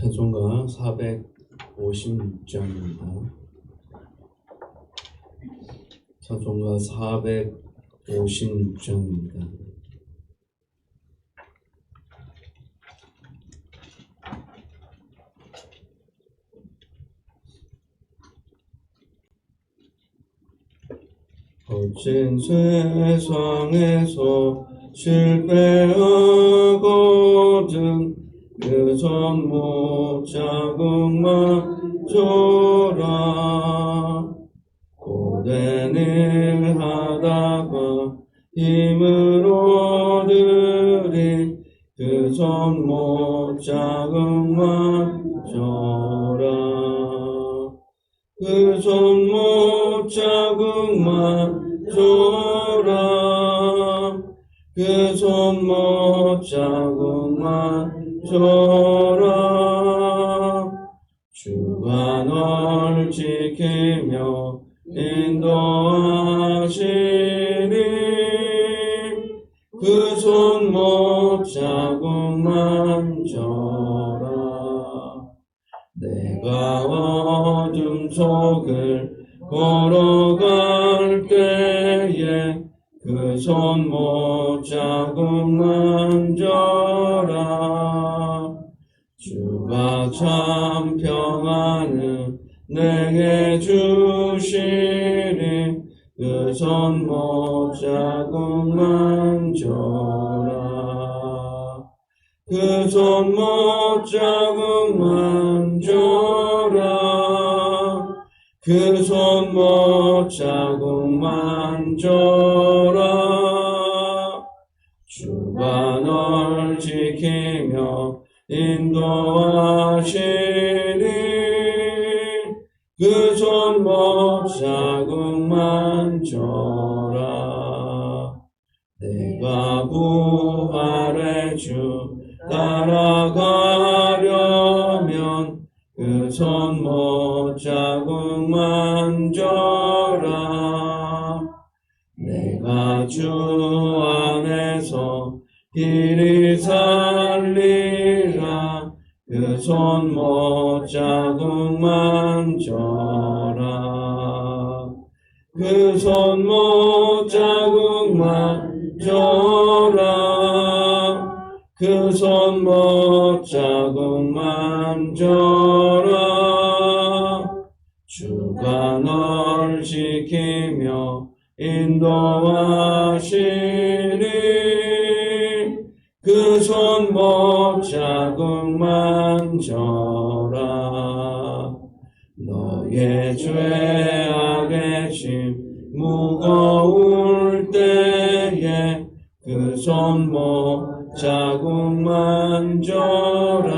찬송가 456장입니다. 찬송가 456장입니다. 거친 세상에서 실패하거든 그 손못 자국만 줘라. 고된 일 하다가 힘을 얻으리 그 손못 자국만 줘라. 그 손못 자국만 줘라. 그 손못 자국만 줘라. 주가 널 지키며 인도하시니 그 손못 자국만 줘라. 내가 어둠 속을 걸어갈 때에 그 손못 자국만 줘라. 주가 참 평안을 내게 주시니 그 손못 자국만 줘라. 그 손못 자국만 줘라. 그 손못 자국만 줘라. 주가 널 지키며 인도하시니 그 손못 자국만 줘라. 내가 부활의 주 따라가려면 그 손못 자국만 줘라. 내가 주 안에서 길이 살리라. 그 손못 자국만 줘라. 그 손못 자국만 줘라. 그 손못 자국만 줘라. 주가 널 지키며 인도하시니 그 손못 자국만 줘라. 너의 죄악의 짐 무거울 때에 그 손못 자국만 줘라.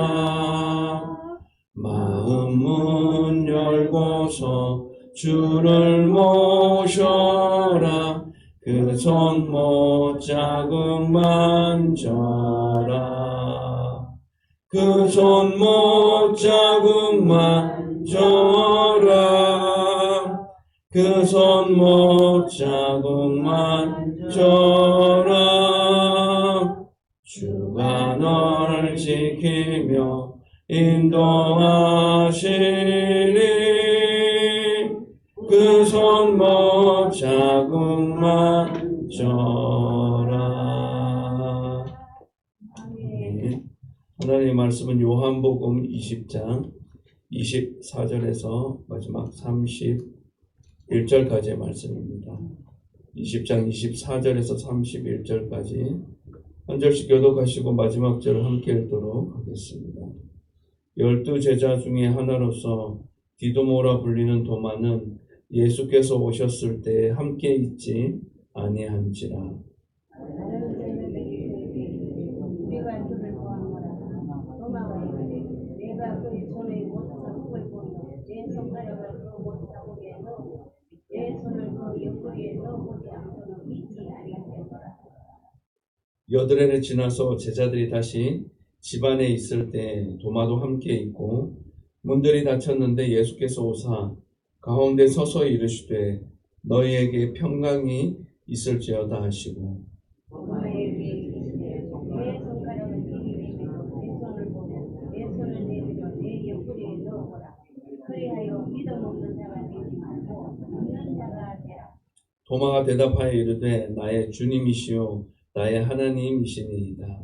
마음 문 열고서 주를 모셔라. 그 손못 자국만 줘라. 그 손못 자국만 줘라. 그 손못 자국만 줘라. 주가 널 지키며 인도하시니 그 손못 자국만 줘라. 하나님의 말씀은 요한복음 20장 24절에서 마지막 31절까지의 말씀입니다. 20장 24절에서 31절까지 한 절씩 교독하시고 마지막 절을 함께 읽도록 하겠습니다. 12제자 중에 하나로서 디도모라 불리는 도마는 예수께서 오셨을 때 함께 있지 아니한지라. 여드레를 지나서 제자들이 다시 집안에 있을 때 도마도 함께 있고 문들이 닫혔는데 예수께서 오사 가운데 서서 이르시되 너희에게 평강이 있을지어다 하시고 도마가 대답하여 이르되 나의 주님이시요 나의 하나님이시니이다.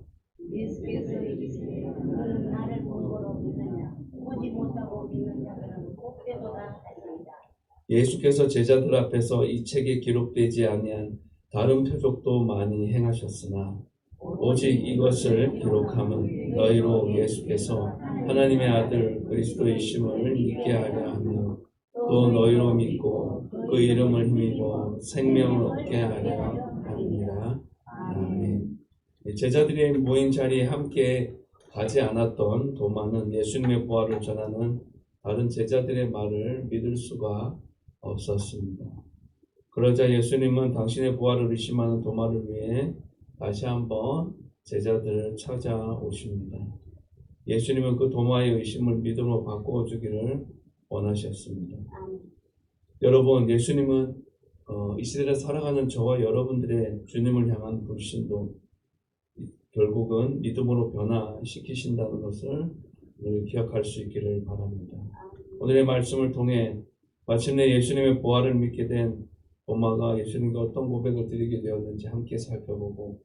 예수께서 이르시되 너는 나를 본고로 믿느냐 보지 못하고 믿는 자들은 복되도다 하시니라. 예수께서 제자들 앞에서 이 책에 기록되지 아니한 다른 표적도 많이 행하셨으나 오직 이것을 기록함은 너희로 예수께서 하나님의 아들 그리스도이심을 믿게 하려 하며 또 너희로 믿고 그 이름을 힘입어 생명을 얻게 하려 함이니라. 아멘. 제자들이 모인 자리에 함께 가지 않았던 도마는 예수님의 부활을 전하는 다른 제자들의 말을 믿을 수가 없었습니다. 그러자 예수님은 당신의 부활을 의심하는 도마를 위해 다시 한번 제자들을 찾아오십니다. 예수님은 그 도마의 의심을 믿음으로 바꿔주기를 원하셨습니다. 여러분, 예수님은 이 시대를 살아가는 저와 여러분들의 주님을 향한 불신도 결국은 믿음으로 변화시키신다는 것을 늘 기억할 수 있기를 바랍니다. 오늘의 말씀을 통해 마침내 예수님의 부활을 믿게 된 도마가 예수님과 어떤 고백을 드리게 되었는지 함께 살펴보고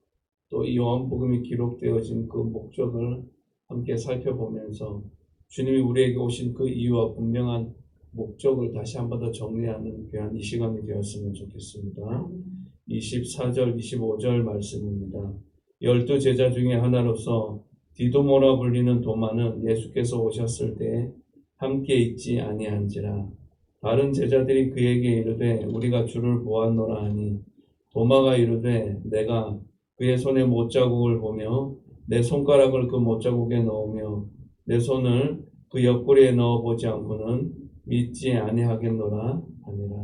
또 이 요한복음이 기록되어진 그 목적을 함께 살펴보면서 주님이 우리에게 오신 그 이유와 분명한 목적을 다시 한 번 더 정리하는 귀한 이 시간이 되었으면 좋겠습니다. 24절, 25절 말씀입니다. 12 제자 중에 하나로서 디도모라 불리는 도마는 예수께서 오셨을 때 함께 있지 아니한지라. 다른 제자들이 그에게 이르되 우리가 주를 보았노라 하니 도마가 이르되 내가 그의 손에 못자국을 보며 내 손가락을 그 못자국에 넣으며 내 손을 그 옆구리에 넣어보지 않고는 믿지 아니하겠노라 하니라.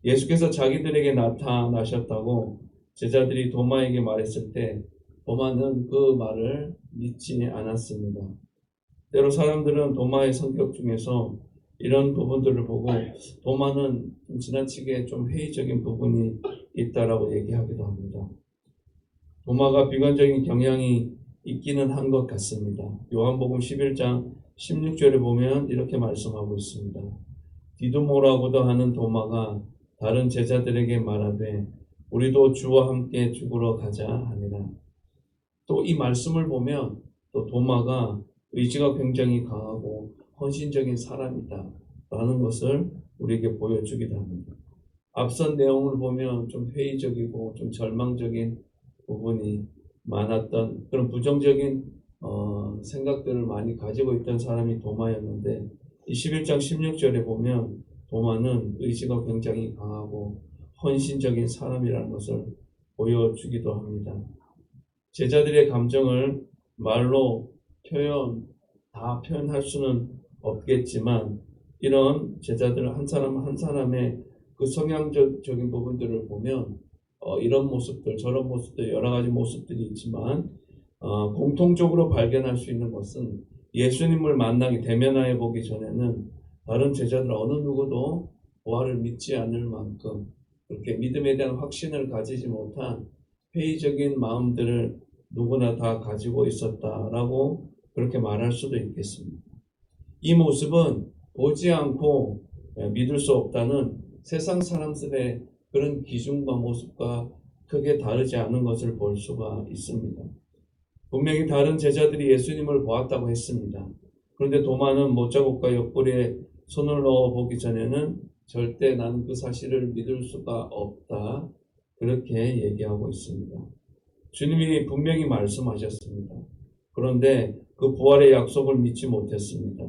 예수께서 자기들에게 나타나셨다고 제자들이 도마에게 말했을 때 도마는 그 말을 믿지 않았습니다. 때로 사람들은 도마의 성격 중에서 이런 부분들을 보고 도마는 좀 지나치게 좀 회의적인 부분이 있다라고 얘기하기도 합니다. 도마가 비관적인 경향이 있기는 한 것 같습니다. 요한복음 11장 16절에 보면 이렇게 말씀하고 있습니다. 디도모라고도 하는 도마가 다른 제자들에게 말하되 우리도 주와 함께 죽으러 가자 하니라. 또 이 말씀을 보면 또 도마가 의지가 굉장히 강하고 헌신적인 사람이다 라는 것을 우리에게 보여주기도 합니다. 앞선 내용을 보면 좀 회의적이고 좀 절망적인 부분이 많았던 그런 부정적인 생각들을 많이 가지고 있던 사람이 도마였는데 21장 16절에 보면 도마는 의지가 굉장히 강하고 헌신적인 사람이라는 것을 보여주기도 합니다. 제자들의 감정을 말로 다 표현할 수는 없겠지만 이런 제자들 한 사람 한 사람의 그 성향적인 부분들을 보면 이런 모습들 저런 모습들 여러 가지 모습들이 있지만 공통적으로 발견할 수 있는 것은 예수님을 만나게 대면하여 보기 전에는 다른 제자들 어느 누구도 부활을 믿지 않을 만큼 그렇게 믿음에 대한 확신을 가지지 못한 회의적인 마음들을 누구나 다 가지고 있었다라고 그렇게 말할 수도 있겠습니다. 이 모습은 보지 않고 믿을 수 없다는 세상 사람들의 그런 기준과 모습과 크게 다르지 않은 것을 볼 수가 있습니다. 분명히 다른 제자들이 예수님을 보았다고 했습니다. 그런데 도마는 못자국과 옆구리에 손을 넣어보기 전에는 절대 나는 그 사실을 믿을 수가 없다. 그렇게 얘기하고 있습니다. 주님이 분명히 말씀하셨습니다. 그런데 그 부활의 약속을 믿지 못했습니다.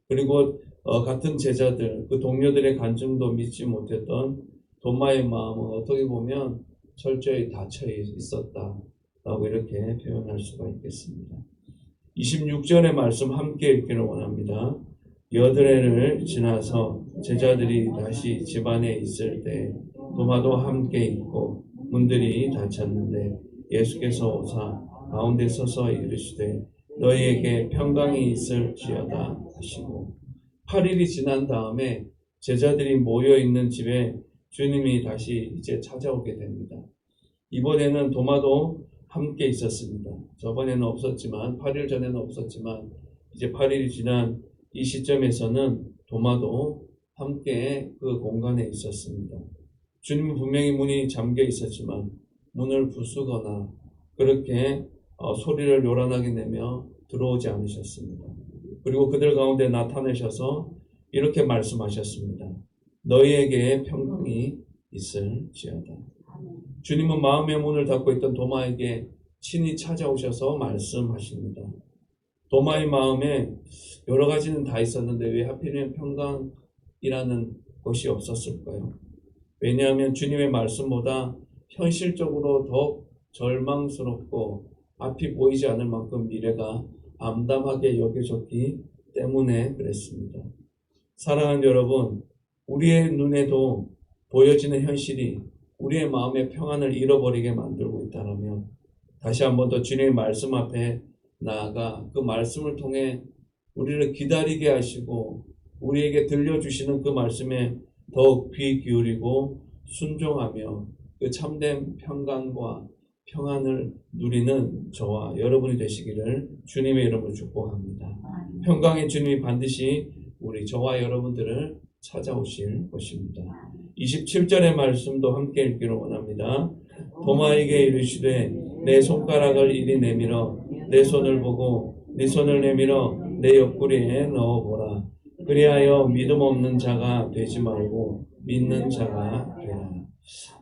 그리고 같은 제자들, 그 동료들의 간증도 믿지 못했던 도마의 마음은 어떻게 보면 철저히 닫혀 있었다라고 이렇게 표현할 수가 있겠습니다. 26절의 말씀 함께 읽기를 원합니다. 여드레를 지나서 제자들이 다시 집안에 있을 때 도마도 함께 있고 문들이 닫혔는데 예수께서 오사 가운데 서서 이르시되 너희에게 평강이 있을지어다 하시고 8일이 지난 다음에 제자들이 모여있는 집에 주님이 다시 이제 찾아오게 됩니다. 이번에는 도마도 함께 있었습니다. 저번에는 없었지만 8일 전에는 없었지만 이제 8일이 지난 이 시점에서는 도마도 함께 그 공간에 있었습니다. 주님은 분명히 문이 잠겨 있었지만 문을 부수거나 그렇게 소리를 요란하게 내며 들어오지 않으셨습니다. 그리고 그들 가운데 나타내셔서 이렇게 말씀하셨습니다. 너희에게 평강이 있을지어다. 주님은 마음의 문을 닫고 있던 도마에게 친히 찾아오셔서 말씀하십니다. 도마의 마음에 여러 가지는 다 있었는데 왜 하필이면 평강이라는 것이 없었을까요? 왜냐하면 주님의 말씀보다 현실적으로 더 절망스럽고 앞이 보이지 않을 만큼 미래가 암담하게 여겨졌기 때문에 그랬습니다. 사랑하는 여러분, 우리의 눈에도 보여지는 현실이 우리의 마음의 평안을 잃어버리게 만들고 있다면 다시 한번 더 주님의 말씀 앞에 나아가 그 말씀을 통해 우리를 기다리게 하시고 우리에게 들려주시는 그 말씀에 더욱 귀 기울이고 순종하며 그 참된 평강과 평안을 누리는 저와 여러분이 되시기를 주님의 이름으로 축복합니다. 평강의 주님이 반드시 우리 저와 여러분들을 찾아오실 것입니다. 27절의 말씀도 함께 읽기를 원합니다. 도마에게 이르시되 내 손가락을 이리 내밀어 내 손을 보고 네 손을 내밀어 내 옆구리에 넣어보라. 그리하여 믿음 없는 자가 되지 말고 믿는 자가 되라.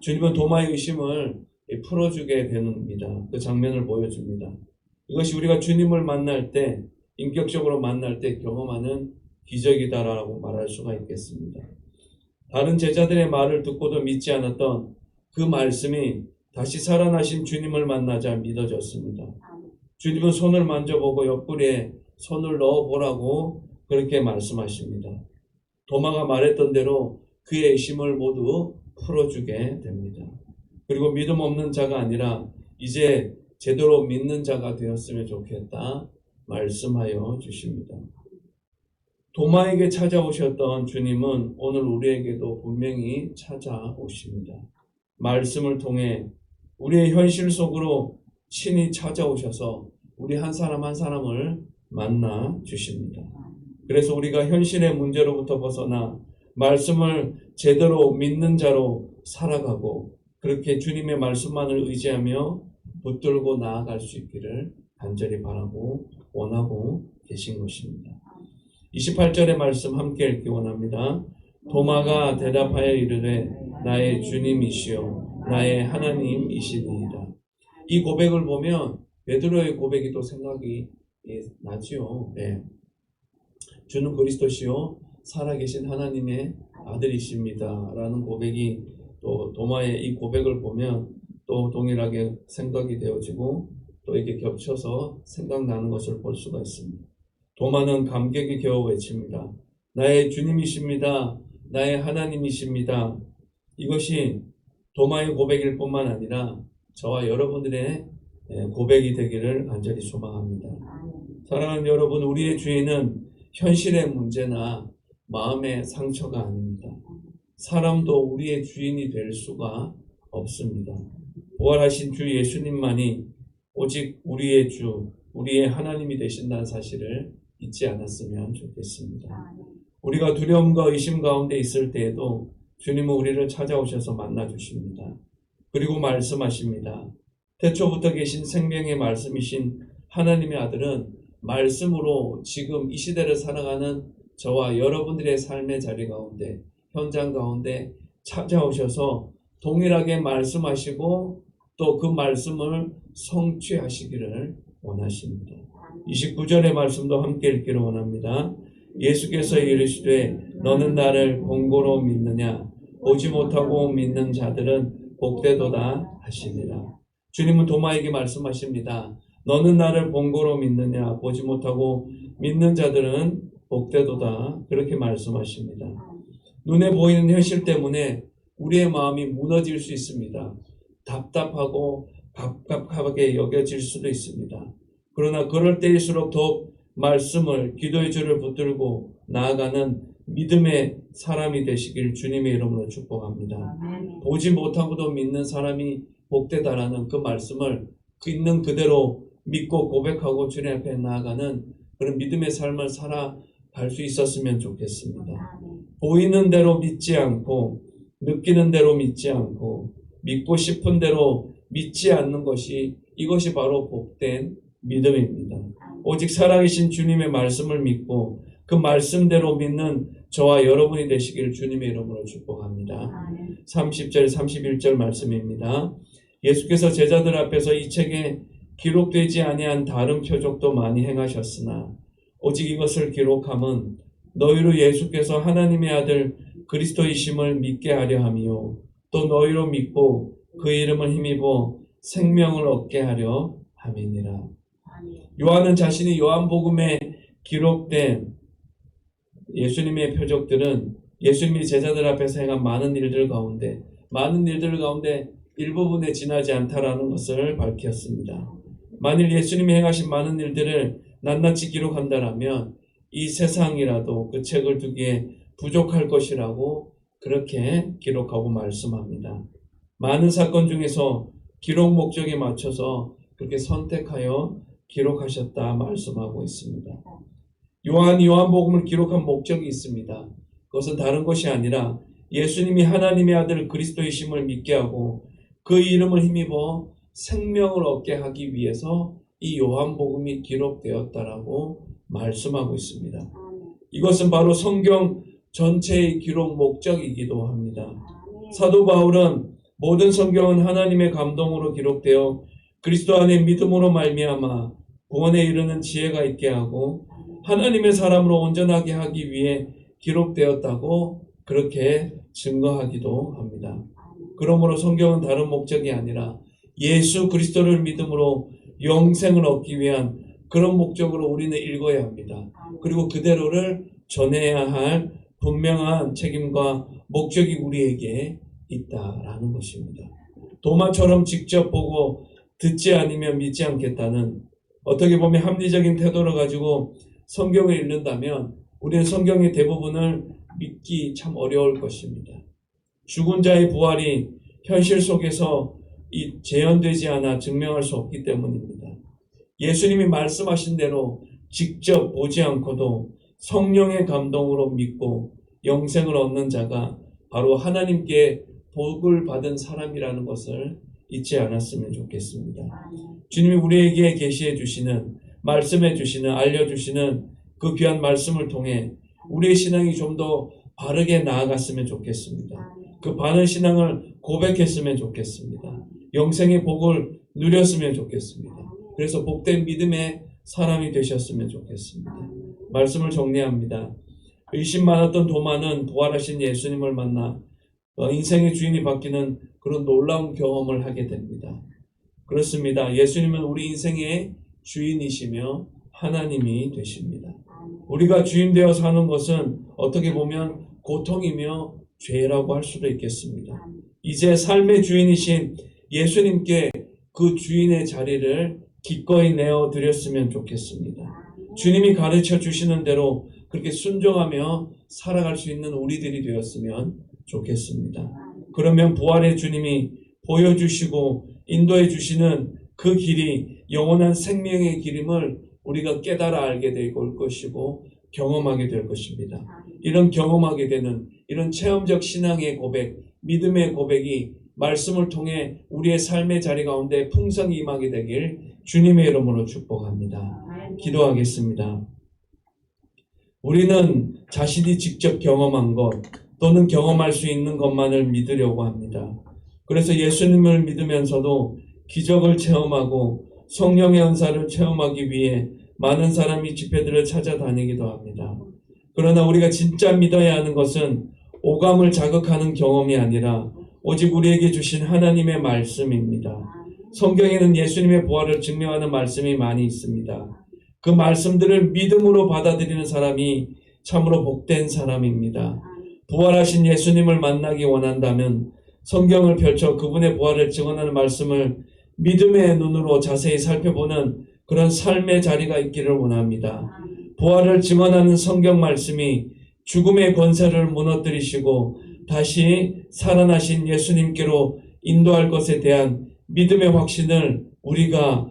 주님은 도마의 의심을 풀어주게 됩니다. 그 장면을 보여줍니다. 이것이 우리가 주님을 만날 때, 인격적으로 만날 때 경험하는 기적이다라고 말할 수가 있겠습니다. 다른 제자들의 말을 듣고도 믿지 않았던 그 말씀이 다시 살아나신 주님을 만나자 믿어졌습니다. 주님은 손을 만져보고 옆구리에 손을 넣어보라고 그렇게 말씀하십니다. 도마가 말했던 대로 그의 의심을 모두 풀어주게 됩니다. 그리고 믿음 없는 자가 아니라 이제 제대로 믿는 자가 되었으면 좋겠다 말씀하여 주십니다. 도마에게 찾아오셨던 주님은 오늘 우리에게도 분명히 찾아오십니다. 말씀을 통해 우리의 현실 속으로 친히 찾아오셔서 우리 한 사람 한 사람을 만나 주십니다. 그래서 우리가 현실의 문제로부터 벗어나 말씀을 제대로 믿는 자로 살아가고 그렇게 주님의 말씀만을 의지하며 붙들고 나아갈 수 있기를 간절히 바라고 원하고 계신 것입니다. 28절의 말씀 함께 읽기 원합니다. 도마가 대답하여 이르되 나의 주님이시요 나의 하나님이시니이다. 이 고백을 보면 베드로의 고백이 또 생각이 나지요. 네. 주는 그리스도시요 살아계신 하나님의 아들이십니다 라는 고백이 또 도마의 이 고백을 보면 또 동일하게 생각이 되어지고 또 이렇게 겹쳐서 생각나는 것을 볼 수가 있습니다. 도마는 감격이 겨워 외칩니다. 나의 주님이십니다. 나의 하나님이십니다. 이것이 도마의 고백일 뿐만 아니라 저와 여러분들의 고백이 되기를 간절히 소망합니다. 사랑하는 여러분, 우리의 주인은 현실의 문제나 마음의 상처가 아닙니다. 사람도 우리의 주인이 될 수가 없습니다. 부활하신 주 예수님만이 오직 우리의 주, 우리의 하나님이 되신다는 사실을 잊지 않았으면 좋겠습니다. 우리가 두려움과 의심 가운데 있을 때에도 주님은 우리를 찾아오셔서 만나주십니다. 그리고 말씀하십니다. 태초부터 계신 생명의 말씀이신 하나님의 아들은 말씀으로 지금 이 시대를 살아가는 저와 여러분들의 삶의 자리 가운데, 현장 가운데 찾아오셔서 동일하게 말씀하시고 또 그 말씀을 성취하시기를 원하십니다. 29절의 말씀도 함께 읽기를 원합니다. 예수께서 이르시되 너는 나를 본고로 믿느냐 보지 못하고 믿는 자들은 복되도다 하시니라. 주님은 도마에게 말씀하십니다. 너는 나를 본고로 믿느냐 보지 못하고 믿는 자들은 복되도다 그렇게 말씀하십니다. 눈에 보이는 현실 때문에 우리의 마음이 무너질 수 있습니다. 답답하고 갑갑하게 여겨질 수도 있습니다. 그러나 그럴 때일수록 더욱 말씀을 기도의 줄을 붙들고 나아가는 믿음의 사람이 되시길 주님의 이름으로 축복합니다. 보지 못하고도 믿는 사람이 복되다라는 그 말씀을 있는 그대로 믿고 고백하고 주님 앞에 나아가는 그런 믿음의 삶을 살아갈 수 있었으면 좋겠습니다. 보이는 대로 믿지 않고 느끼는 대로 믿지 않고 믿고 싶은 대로 믿지 않는 것이 이것이 바로 복된 믿음입니다. 오직 살아계신 주님의 말씀을 믿고 그 말씀대로 믿는 저와 여러분이 되시기를 주님의 이름으로 축복합니다. 30절 31절 말씀입니다. 예수께서 제자들 앞에서 이 책에 기록되지 아니한 다른 표적도 많이 행하셨으나 오직 이것을 기록함은 너희로 예수께서 하나님의 아들 그리스도이심을 믿게 하려 함이요 또 너희로 믿고 그 이름을 힘입어 생명을 얻게 하려 함이니라. 요한은 자신이 요한복음에 기록된 예수님의 표적들은 예수님이 제자들 앞에서 행한 많은 일들 가운데 일부분에 지나지 않다라는 것을 밝혔습니다. 만일 예수님이 행하신 많은 일들을 낱낱이 기록한다라면 이 세상이라도 그 책을 두기에 부족할 것이라고 그렇게 기록하고 말씀합니다. 많은 사건 중에서 기록 목적에 맞춰서 그렇게 선택하여 기록하셨다 말씀하고 있습니다. 요한이 요한복음을 기록한 목적이 있습니다. 그것은 다른 것이 아니라 예수님이 하나님의 아들 그리스도이심을 믿게 하고 그 이름을 힘입어 생명을 얻게 하기 위해서 이 요한복음이 기록되었다라고 말씀하고 있습니다. 이것은 바로 성경 전체의 기록 목적이기도 합니다. 사도 바울은 모든 성경은 하나님의 감동으로 기록되어 그리스도 안에 믿음으로 말미암아 구원에 이르는 지혜가 있게 하고 하나님의 사람으로 온전하게 하기 위해 기록되었다고 그렇게 증거하기도 합니다. 그러므로 성경은 다른 목적이 아니라 예수 그리스도를 믿음으로 영생을 얻기 위한 그런 목적으로 우리는 읽어야 합니다. 그리고 그대로를 전해야 할 분명한 책임과 목적이 우리에게 있다라는 것입니다. 도마처럼 직접 보고 듣지 않으면 믿지 않겠다는 어떻게 보면 합리적인 태도를 가지고 성경을 읽는다면 우리는 성경의 대부분을 믿기 참 어려울 것입니다. 죽은 자의 부활이 현실 속에서 재현되지 않아 증명할 수 없기 때문입니다. 예수님이 말씀하신 대로 직접 보지 않고도 성령의 감동으로 믿고 영생을 얻는 자가 바로 하나님께 복을 받은 사람이라는 것을 잊지 않았으면 좋겠습니다. 주님이 우리에게 계시해 주시는, 말씀해 주시는, 알려주시는 그 귀한 말씀을 통해 우리의 신앙이 좀 더 바르게 나아갔으면 좋겠습니다. 그 바른 신앙을 고백했으면 좋겠습니다. 영생의 복을 누렸으면 좋겠습니다. 그래서 복된 믿음의 사람이 되셨으면 좋겠습니다. 말씀을 정리합니다. 의심 많았던 도마는 부활하신 예수님을 만나 인생의 주인이 바뀌는 그런 놀라운 경험을 하게 됩니다. 그렇습니다. 예수님은 우리 인생의 주인이시며 하나님이 되십니다. 우리가 주인 되어 사는 것은 어떻게 보면 고통이며 죄라고 할 수도 있겠습니다. 이제 삶의 주인이신 예수님께 그 주인의 자리를 기꺼이 내어드렸으면 좋겠습니다. 주님이 가르쳐 주시는 대로 그렇게 순종하며 살아갈 수 있는 우리들이 되었으면 좋겠습니다. 그러면 부활의 주님이 보여주시고 인도해 주시는 그 길이 영원한 생명의 길임을 우리가 깨달아 알게 될 것이고 경험하게 될 것입니다. 이런 경험하게 되는 이런 체험적 신앙의 고백, 믿음의 고백이 말씀을 통해 우리의 삶의 자리 가운데 풍성히 임하게 되길 주님의 이름으로 축복합니다. 기도하겠습니다. 우리는 자신이 직접 경험한 것 또는 경험할 수 있는 것만을 믿으려고 합니다. 그래서 예수님을 믿으면서도 기적을 체험하고 성령의 은사를 체험하기 위해 많은 사람이 집회들을 찾아다니기도 합니다. 그러나 우리가 진짜 믿어야 하는 것은 오감을 자극하는 경험이 아니라 오직 우리에게 주신 하나님의 말씀입니다. 성경에는 예수님의 부활을 증명하는 말씀이 많이 있습니다. 그 말씀들을 믿음으로 받아들이는 사람이 참으로 복된 사람입니다. 부활하신 예수님을 만나기 원한다면 성경을 펼쳐 그분의 부활을 증언하는 말씀을 믿음의 눈으로 자세히 살펴보는 그런 삶의 자리가 있기를 원합니다. 부활을 증언하는 성경 말씀이 죽음의 권세를 무너뜨리시고 다시 살아나신 예수님께로 인도할 것에 대한 믿음의 확신을 우리가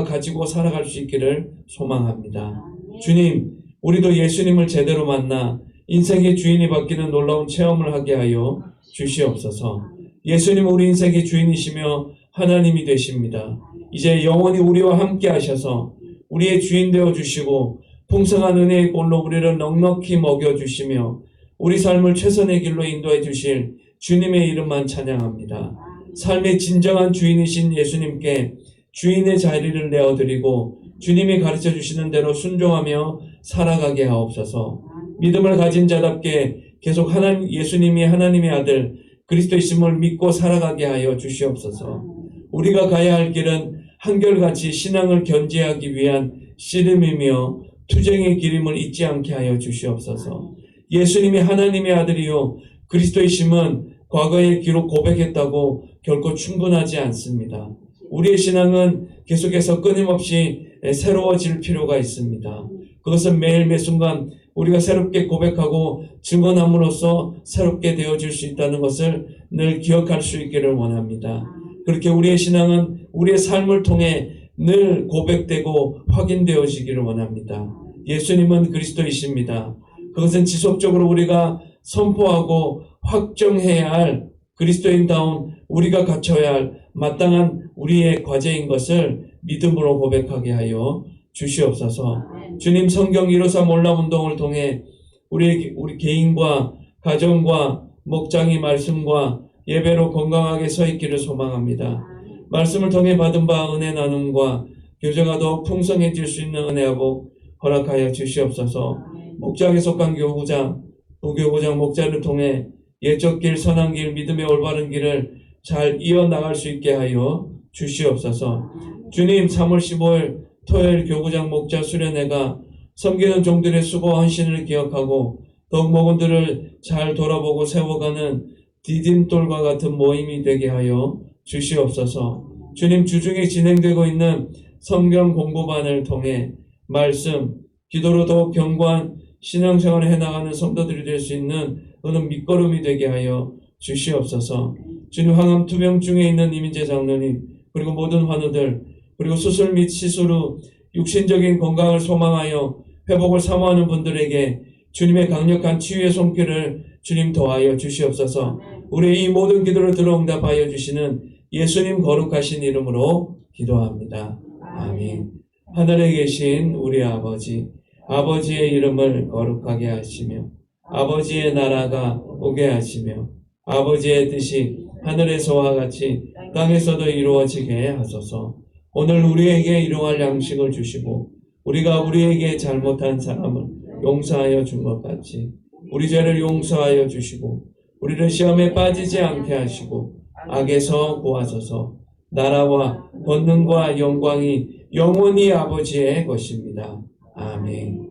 가지고 살아갈 수 있기를 소망합니다. 주님, 우리도 예수님을 제대로 만나 인생의 주인이 바뀌는 놀라운 체험을 하게 하여 주시옵소서. 예수님 우리 인생의 주인이시며 하나님이 되십니다. 이제 영원히 우리와 함께 하셔서 우리의 주인 되어 주시고 풍성한 은혜의 꼴로 우리를 넉넉히 먹여주시며 우리 삶을 최선의 길로 인도해 주실 주님의 이름만 찬양합니다. 삶의 진정한 주인이신 예수님께 주인의 자리를 내어드리고 주님이 가르쳐 주시는 대로 순종하며 살아가게 하옵소서. 믿음을 가진 자답게 계속 예수님이 하나님의 아들 그리스도이심을 믿고 살아가게 하여 주시옵소서. 우리가 가야 할 길은 한결같이 신앙을 견지하기 위한 씨름이며 투쟁의 길임을 잊지 않게 하여 주시옵소서. 예수님이 하나님의 아들이요 그리스도이심은 과거에 기록 고백했다고 결코 충분하지 않습니다. 우리의 신앙은 계속해서 끊임없이 새로워질 필요가 있습니다. 그것은 매일 매순간 우리가 새롭게 고백하고 증언함으로써 새롭게 되어질 수 있다는 것을 늘 기억할 수 있기를 원합니다. 그렇게 우리의 신앙은 우리의 삶을 통해 늘 고백되고 확인되어지기를 원합니다. 예수님은 그리스도이십니다. 그것은 지속적으로 우리가 선포하고 확정해야 할 그리스도인다운 우리가 갖춰야 할 마땅한 우리의 과제인 것을 믿음으로 고백하게 하여 주시옵소서. 주님 성경 153 올라운동을 통해 우리 개인과 가정과 목장의 말씀과 예배로 건강하게 서 있기를 소망합니다. 말씀을 통해 받은 바 은혜 나눔과 교제가 더 풍성해질 수 있는 은혜하고 허락하여 주시옵소서. 목장에 속한 교구장, 부교구장 목자를 통해 예적 길, 선한 길, 믿음의 올바른 길을 잘 이어나갈 수 있게 하여 주시옵소서. 주님 3월 15일 토요일 교구장 목자 수련회가 섬기는 종들의 수고 헌신을 기억하고 더욱 목원들을 잘 돌아보고 세워가는 디딤돌과 같은 모임이 되게 하여 주시옵소서. 주님 주중에 진행되고 있는 성경 공부반을 통해 말씀, 기도로 더욱 견고한 신앙생활을 해나가는 성도들이 될 수 있는 그는 밑거름이 되게 하여 주시옵소서. 주님 항암 투병중에 있는 이민재 장로님 그리고 모든 환우들 그리고 수술 및 시술 후 육신적인 건강을 소망하여 회복을 사모하는 분들에게 주님의 강력한 치유의 손길을 주님 더하여 주시옵소서. 우리의 이 모든 기도를 들어 응답하여 주시는 예수님 거룩하신 이름으로 기도합니다. 아멘. 하늘에 계신 우리 아버지, 아버지의 이름을 거룩하게 하시며 아버지의 나라가 오게 하시며 아버지의 뜻이 하늘에서와 같이 땅에서도 이루어지게 하소서. 오늘 우리에게 일용할 양식을 주시고 우리가 우리에게 잘못한 사람을 용서하여 준 것 같이 우리 죄를 용서하여 주시고 우리를 시험에 빠지지 않게 하시고 악에서 구하소서. 나라와 권능과 영광이 영원히 아버지의 것입니다. 아멘.